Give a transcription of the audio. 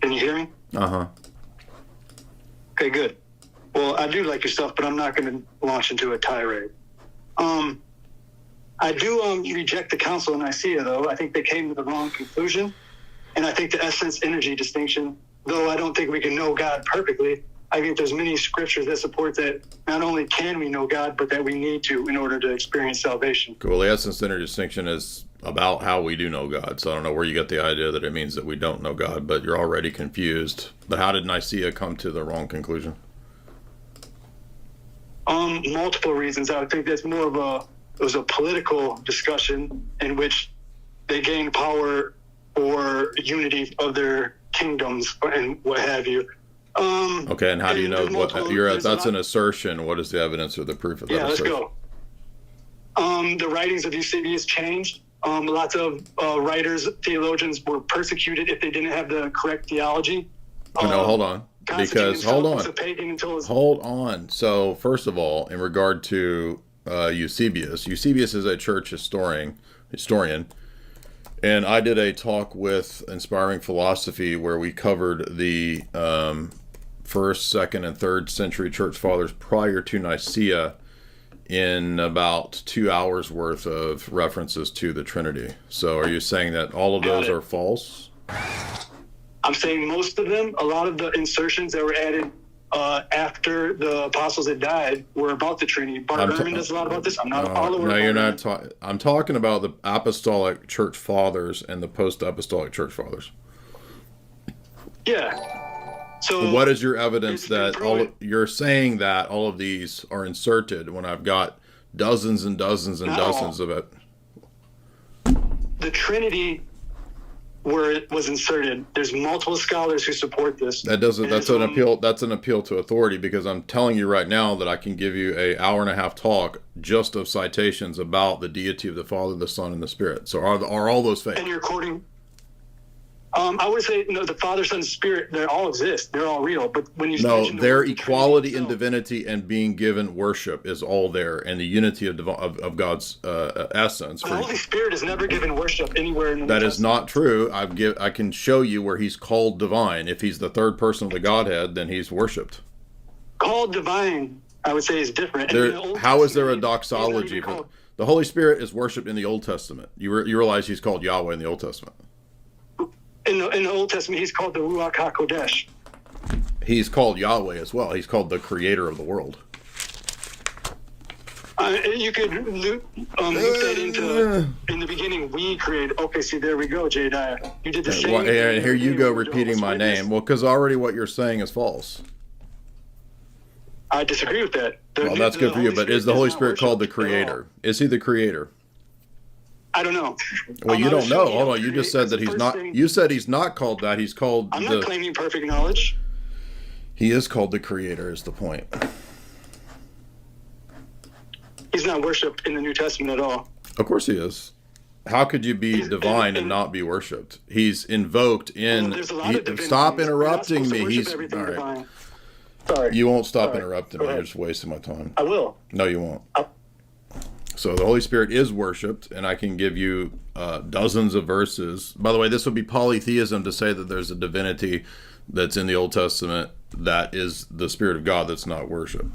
Can you hear me? Uh-huh. Okay, good. Well, I do like your stuff, but I'm not going to launch into a tirade. I do reject the Council of Nicaea, though. I think they came to the wrong conclusion. And I think the essence-energy distinction, though I don't think we can know God perfectly, I think there's many scriptures that support that not only can we know God, but that we need to in order to experience salvation. Cool. The essence-energy distinction is about how we do know God. So I don't know where you got the idea that it means that we don't know God, but you're already confused. But how did Nicaea come to the wrong conclusion? Multiple reasons. I would think that's more of it was a political discussion in which they gained power or unity of their kingdoms and what have you. Okay, and how do you know that's an assertion? What is the evidence or the proof of that assertion? Yeah, let's go. The writings of Eusebius changed. Lots of writers, theologians were persecuted if they didn't have the correct theology. No, hold on. Because hold on. So first of all, in regard to Eusebius is a church historian, and I did a talk with Inspiring Philosophy where we covered the first, second, and third century church fathers prior to Nicaea in about 2 hours worth of references to the Trinity. So are you saying that all of those are false? I'm saying most of them. A lot of the insertions that were added after the apostles had died were about the Trinity. Bart Ehrman does a lot about this. I'm not a follower. No, you're not. I'm talking about the apostolic church fathers and the post-apostolic church fathers. Yeah. So what is your evidence that you're saying that all of these are inserted when I've got dozens and dozens and dozens of it? The Trinity where it was inserted. There's multiple scholars who support this. That's an appeal. That's an appeal to authority, because I'm telling you right now that I can give you an hour-and-a-half talk just of citations about the deity of the Father, the Son, and the Spirit. So are all those fake? And you're quoting. I would say no. The Father, Son, Spirit, they all exist. They're all real. But when you their equality in divinity and being given worship is all there, and the unity of God's essence. The Holy Spirit is never given worship anywhere in the That is not true. I can show you where he's called divine. If he's the third person of the Godhead, then he's worshipped. Called divine, I would say, is different. How is there a doxology? The Holy Spirit is worshipped in the Old Testament. You realize he's called Yahweh in the Old Testament. In the Old Testament, he's called the Ruach HaKodesh. He's called Yahweh as well. He's called the creator of the world. You could loop that into, in the beginning, we created. Okay, see, there we go, J. Dyer. You did the same thing. Here you go repeating my name. Well, because already what you're saying is false. I disagree with that. Well, that's good for you, but is the Holy Spirit called the creator? Is he the creator? I don't know. Well, you don't know. Hold on. You just said that he's not. You said he's not called that. He's called. I'm not claiming perfect knowledge. He is called the creator, is the point. He's not worshipped in the New Testament at all. Of course he is. How could you be divine and not be worshipped? He's invoked in. Stop interrupting me. He's all right. Sorry. You won't stop interrupting me. You're just wasting my time. I will. No, you won't. So the Holy Spirit is worshipped, and I can give you dozens of verses. By the way, this would be polytheism to say that there's a divinity that's in the Old Testament that is the Spirit of God that's not worshipped.